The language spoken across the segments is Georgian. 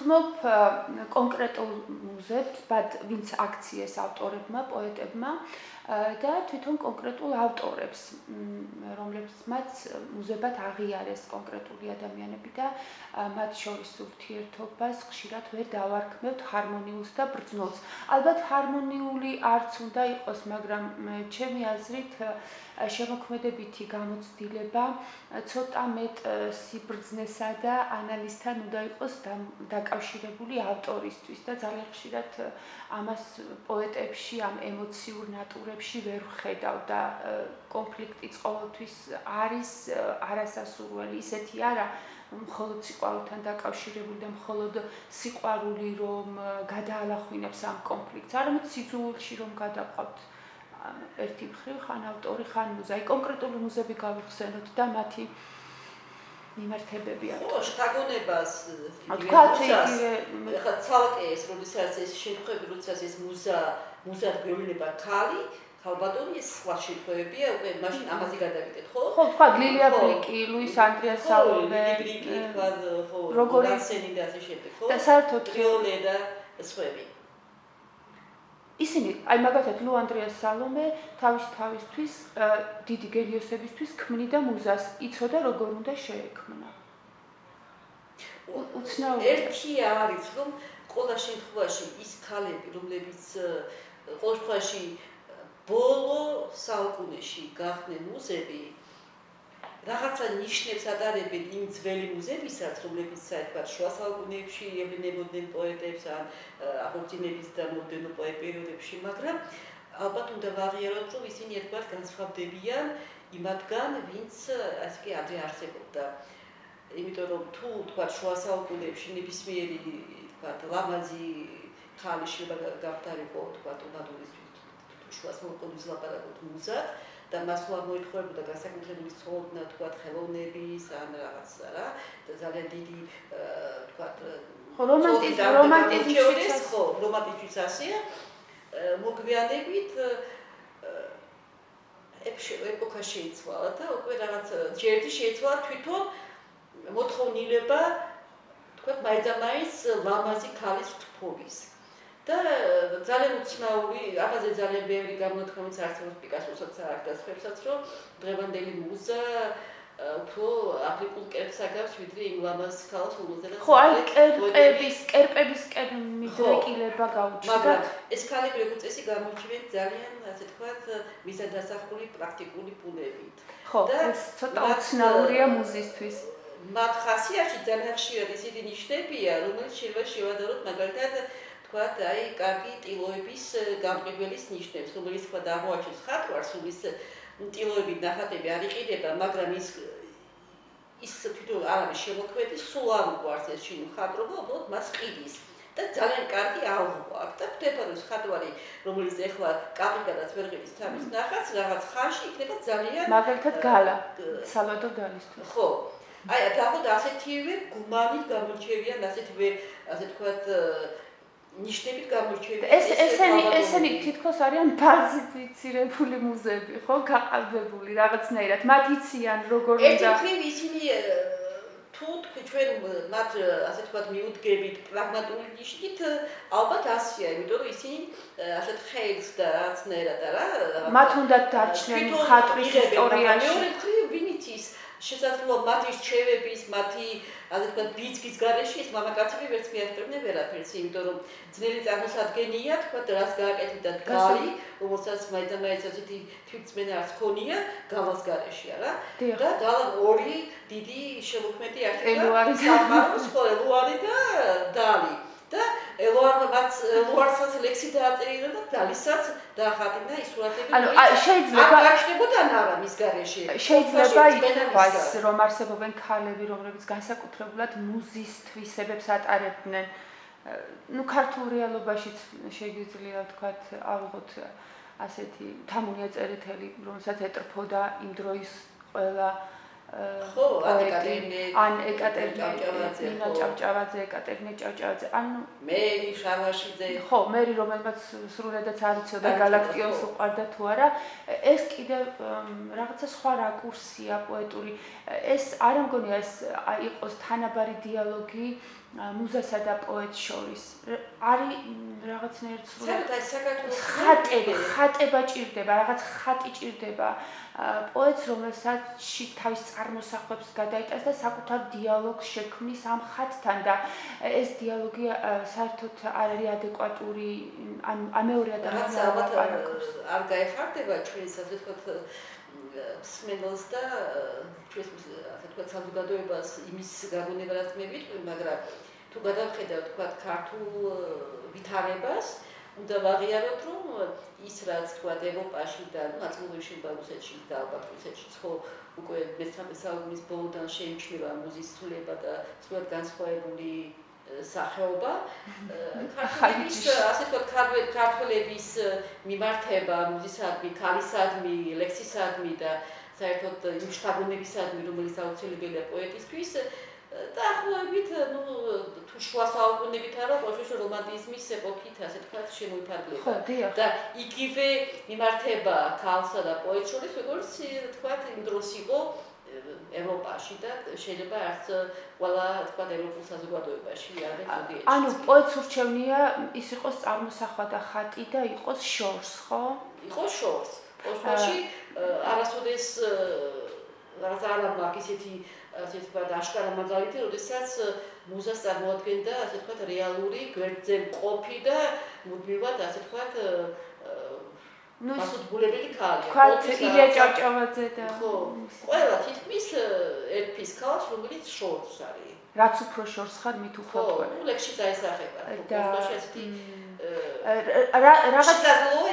ვთქმობ კონკრეტულ მუზებს, ვინც აქციეს ავტორებმა, პოეტებმა და თვითონ კონკრეტულ ავტორებს, რომლებსაც მუზებად აღიარეს კონკრეტული ადამიანები და მათ შორის ურთიერთობას ხშირად ვერ დავარქმევთ ჰარმონიულს და ბრძნულს. ალბათ ჰარმონიული არც უნდა იყოს, მაგრამ ჩემი აზრით შემოქმედებითი გამოცდილება ცოტა მეტ სიბრძნესა და ანალიზთან უნდა იყოს დაკავშირებული ავტორისთვის და ძალიან ხშირად ამას პოეტებში, ამ ემოციურ ნატურებში ვერ ვხედავ და კონფლიქტიც ყოველთვის არის არასასურველი, ისეთი არა, მხოლოდ სიყვარულთან დაკავშირებული და მხოლოდ სიყვარული რომ გადაალახვინებს ამ კონფლიქტს, არამედ სიძულვილში რომ გადაყავთ ერთი მხრივ ხან ავტორი, ხან მუზა. კონკრეტული მუზები გავიხსენოთ და მათი მიმართებები აქვს. ხო, შთაგონებას ხა ცალკე ეს როდესაც ეს შემთხვევები, როდესაც ეს მუზად გვევლინება ქალი, ალბათონი ეს სხვა შემთხვევებია, უკვე მაშინ ამაზე გადავიდეთ, ხო? ხო, თქვა ლილია ბლიკი, ლუის ანდრია სალომე, ბლიკი, თქვა ხო, როგორი სენი და ასე შემდეგ, ხო? და საერთოდ ტრიოლე და სხვები. ისინი, აი მაგალითად ლუ ანდრია სალომე თავისთვის დიდი გერიოსებისთვის ქმნიდა მუზას, იცოდა როგორ უნდა შეექმნა. უცნაური. ერთი არის, რომ ყველა შემთხვევაში ის ქალები, რომლებიც ყოველ შემთხვევაში ბოლო საუკუნეში გახდნენ მუზები, რაღაცა ნიშნებს ატარებენ იმ ძველი მუზებისაც, რომლებიც საერთოდ შუა საუკუნეებში ევლილებოდნენ პოეტებს ან აღორძინების და მომდევნო პერიოდებში, მაგრამ ალბათ უნდა ვაღიაროთ, რომ ისინი ერთგვარ განსხვავდებიან იმათგან, ვინც ასე კი ადრე არსებობდა. იმიტომ რომ თუ თქვა შუა საუკუნეებში ნებისმიერი თქვა ლამაზი ქალი შეიძლება გავთარიყო თქვა თუნდაც შუა საუკუნეების ლაპარაკობთ მუზად და მას მოითხოვებოდა განსაკუთრებული ცხოვრება თქვა ხელოვნების ან რაღაცა რა და ძალიან დიდი თქვა რომანტიზმის ასია მოგვიანებით ეპოქა შეიცვალა და უკვე რაღაც ჯერჯი შეიცვალა თვითონ მოთხოვნილება თქვა მაინც ლამაზი ქალის თფობის და ძალიან უცნაური, ამაზე ძალიან ბევრი გამოთქმის არსებობს პიკასოსაც აქვს და სხვებსაც, რომ დღევანდელი მუზა უფრო აფრიკულ კერპს აგავს, ვიდრე იმ ლამაზ ქალს, რომელზედაც ხო, აი კერპებისკენ მიდრეკილება გაუჩნდა. მაგრამ ეს ქალები როგორც წესი გამოირჩევიან ძალიან, ასე თქვათ, მიზანდასახული პრაქტიკული ბუნებით. ხო, ეს ცოტა უცნაურია მუზისთვის. მათ ხასიათში ძალიან ხშირად ისეთი ნიშნებია, რომელიც შეიძლება შევადაროთ მაგალითად თქვათ, აი, კარგი ტილოების გამყიდველის ნიშნებს, რომელიც თქვათ აღმოაჩენს ხატვარს, რომლის ტილოები ნახატები არ იყიდება, მაგრამ ის თვითონ არ არის შემოქმედი, სულ არ უყვარს ეს შინ მხატვრობა, უბრალოდ მას ყიდის. და ძალიან კარგი ალღვა აქვს და ხდება რომ ხატვარი, რომელიც ეხლა კაპიტანაც ვერ ღირს თავის ნახატს, რაღაც ხანში იქნება ძალიან მაგალითად გალა, სალვადორ დალისთვის. ხო. აი, დაახლოებით ასეთივე გუმანით გამოირჩევიან, ასეთივე, ასე თქვათ, ნიშნებით გამოირჩევიან. ესენი თითქოს არიან ფალსიფიცირებული მუზები, ხო, გაყალბებული რაღაცნაირად. მათ იციან როგორ უნდა. ერთი მხრივ ისინი თუ ჩვენ მათ ასე თქვათ მიუდგებით პრაგმატული ნიშნით, ალბათ ასია, იმიტომ რომ ისინი ასეთ ხეილს და რაღაცნაირად არა. მათ უნდა დარჩნენ ხატვის ისტორიაში. მეორე მხრივ ვინ იცის შესაძლოა მათი რჩევების, მათი ასე თქვათ ბიძგის გარეშე ეს მამაკაცები ვერც მიაღწევდნენ ვერაფერს, იმიტომ რომ ძნელი წარმოსადგენია, თქვათ, რას გააკეთებდათ გალი, რომელსაც მაინც ასეთი თვითწმენა არც ქონია, გალას გარეშე, არა? და გალამ ორი დიდი შემოქმედი ელუარი ელუარი და დალი. და ელუარსაც ლექსი დააწერინა და დალისაც დაახატინა ის სურათები. ანუ შეიძლება აღაშნებოდა ნავა მის გარეშე. შეიძლება ითქვას, რომ არსებობენ ქალები, რომლებიც განსაკუთრებულად მუზის თვისებებს ატარებდნენ. ნუ ქართულ რეალობაშიც შეიძლება ვთქვათ, ალბათ ასეთი თამუნია წერეთელი, რომელსაც ეტრფოდა იმ დროის ყველა ან ეკატერინე ჭავჭავაძე, ეკატერინე ჭავჭავაძე, ანუ მერი შარვაშიძე. ხო, მერი რომელმაც სრულიადაც არ იცოდა გალაქტიონს უყვარდა თუ არა, ეს კიდევ რაღაცა სხვა რაკურსია პოეტური. ეს არ მგონია ეს იყოს თანაბარი დიალოგი მუზასა და პოეტს შორის. არის რაღაცნაირად ხატება ჭირდება, რაღაც ხატი ჭირდება პოეტს, რომელსაც თავის წარმოსახვებს გადაიტანს და საკუთარ დიალოგს შექმნის ამ ხატთან და ეს დიალოგი საერთოდ არ არის ადეკვატური, ანუ ამეორე ადამიანს არ გაეხარდება ჩვენს ასე ვთქვათ სმენელს და ჩვენს ასე ვთქვათ საზოგადოებას იმის გაგონება რაც მე ვიტყვი, მაგრამ თუ გადავხედავთ ვთქვათ ქართულ ვითარებას, უნდა ვაღიაროთ, რომ ის რაც ვთქვათ ევროპაში და ნაწილობრივ რუსეთში და ალბათ რუსეთშიც ხო უკვე მე-13 საუკუნის ბოლოდან შეიმჩნევა მუზის ცვლილება და სულად განსხვავებული სახეობა. ქართველების ასე ვთქვათ ქართველების მიმართება მუზისადმი, ქალისადმი, ლექსისადმი და საერთოდ იმ შთაგონებისადმი, რომელიც აუცილებელია პოეტისთვის დაახლოებით, თუ შუა საუკუნეებით არა, ყოველთვის რომანტიზმის ეპოქით, ასე ვთქვათ, შემოიფარგლება. და იგივე მიმართება ქალსა და პოეტს შორის, როგორც ვთქვათ, იმ დროს იყო ევროპაში და შეიძლება არც ყველა ვთქვათ ევროპულ საზოგადოებაში არ მოდიეჭ. ანუ პოეტს ურჩევნია ის იყოს წარმოსახვა და ხატი და იყოს შორს, ხო? იყოს შორს. პოსტში არასოდეს რაღაც არ მაქვს ისეთი ასე ვთქვათ აშკარა მაგალითი, როდესაც მუზას წარმოადგენდა ასე ვთქვათ რეალური გვერდზე მყოფი და მუდმივად ასე ვთქვათ მასუდგულებელი ქალი. ვთქვათ ილია ჭავჭავაძე და ხო, ყველა თითქმის ერთვის ქალს, რომელიც შორს არის. რაც უფრო შორს ხარ, მით უფრო თქვა. ხო, ლექსში დაისახება. პოსტში ასეთი რაღაც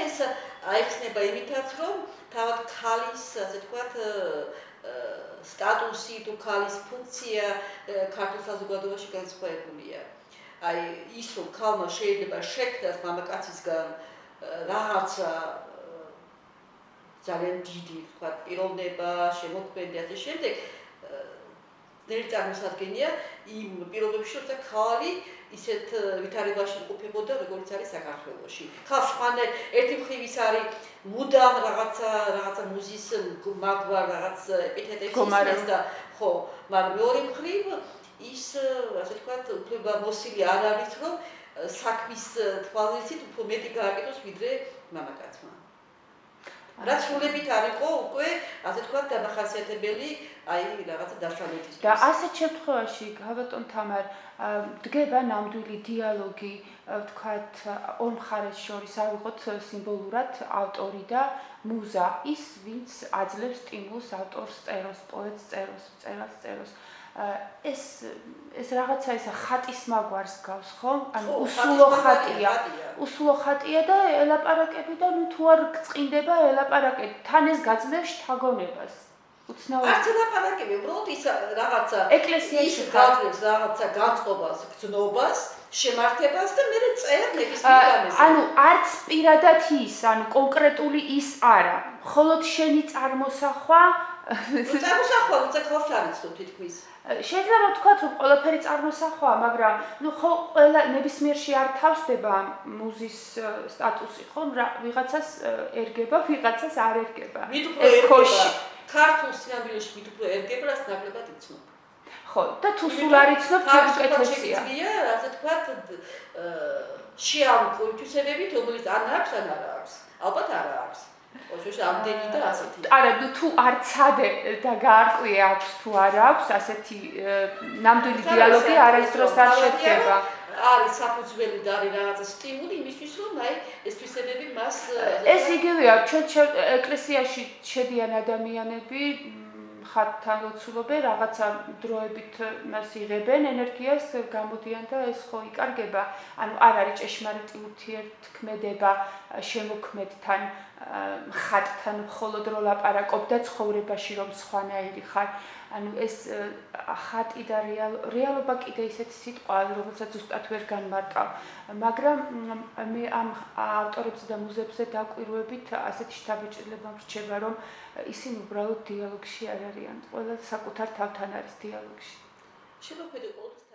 ეს აიხსნება იმითაც, რომ თავად ქალის ასე ვთქვათ სტატუსი თუ ქალის ფუნქცია ქართულ საზოგადოებაში განსხვავებულია. აი ის რომ ქალმა შეიძლება შექმნას მამაკაცისგან რაღაცა ძალიან დიდი ვთქვათ პიროვნება, შემოქმედი ასე შემდეგ ძნელი წარმოსადგენია იმ პირობებში, როცა ქალი ისეთ ვითარებაში მყოფებოდა, როგორც არის საქართველოში. ხალხ ხანე ერთი მხრივ ის არის მუდამ რაღაცა მუზის მაგვარ რაღაც ეპითეტებს და ხო, მაგრამ მეორე მხრივ ის ასე ვთქვათ, უფლება მოსილი არ არის, რომ საქმის თვალსაზრისით უფრო მეტი გააკეთოს ვიდრე მამაკაცმა. რაც სულებით არ იყო უკვე ასე ვთქვათ დამახასიათებელი აი რაღაცა დასავლეთის. და ასეთ შემთხვევაში გავატონ თამარ დგება ნამდვილი დიალოგი ვთქვათ ორ მხარეს შორის ავიღოთ სიმბოლურად ავტორი და მუზა ის ვინც აძლევს სტიმულს ავტორს წეროს, პოეტს წეროს, მწერალს წეროს. ეს რაღაცა ისა ხატის მაგვარს გავს, ხო? ანუ უსულო ხატია და ელაპარაკები და ნუ თუ არ გწყინდება ელაპარაკები, თან ეს გაძლევს შთაგონებას. უცნაური. არც ელაპარაკები, უბრალოდ ის რაღაცა ეკლესიაში გაძლევს რაღაცა განწყობას, გრძნობას, შემართებას და მე წერ ნებისმიერ რამეზე. ანუ არც პირადად ის, ანუ კონკრეტული ის არა, მხოლოდ შენი წარმოსახვა როცა ხალხს არ იცნობ თითქმის. შეიძლება ვთქვათ, რომ ყველაფერი წარმოსახვაა, მაგრამ ნუ ხო ყველა ნებისმიერში არ თავსდება მუზის სტატუსი, ხო? ვიღაცას ერგება, ვიღაცას არ ერგება. ეს ხოში ქართულ სინამდვილეში მით უფრო ერგება, რაც ნაკლებად იცნობ. ხო, და თუ სულ არ იცნობ, უკეთესია. ასე ვთქვათ, შეავკო თვისებებით, რომელიც ან აქვს, ან არ აქვს. ალბათ არ აქვს. ოღონდ ამდენი და ასეთი. არა, თუ არ ცადე და გაარკვია აქვს თუ არ აქვს, ასეთი ნამდვილი დიალოგი არასდროს არ შედგება. არის საფუძველი და არის რაღაცა სტიმული იმისთვის, რომ აი ეს თვისებები მას ეს იგივეა, ჩვენ ეკლესიაში შედიან ადამიანები ხატთან ლოცულობენ, რაღაცა დროებით მას იღებენ ენერგიას, გამოდიან და ეს ხო იკარგება. ანუ არ არის ჭეშმარიტი ურთიერთქმედება შემოქმედთან, ხატთან მხოლოდ რო ლაპარაკობ და ცხოვრებაში რომ სხვანაირი ხარ. ანუ ეს ხატი და რეალობა კიდე ისეთი სიტყვაა, რომელსაც ზუსტად ვერ განმარტავ. მაგრამ მე ამ ავტორებზე და მუზეებზე დაკვირვებით ასეთი შთაბეჭდილება მრჩება, რომ ისინი უბრალოდ დიალოგში არ არიან. ყველა საკუთარ თავთან არის დიალოგში. შემოქმედი ყოველთვის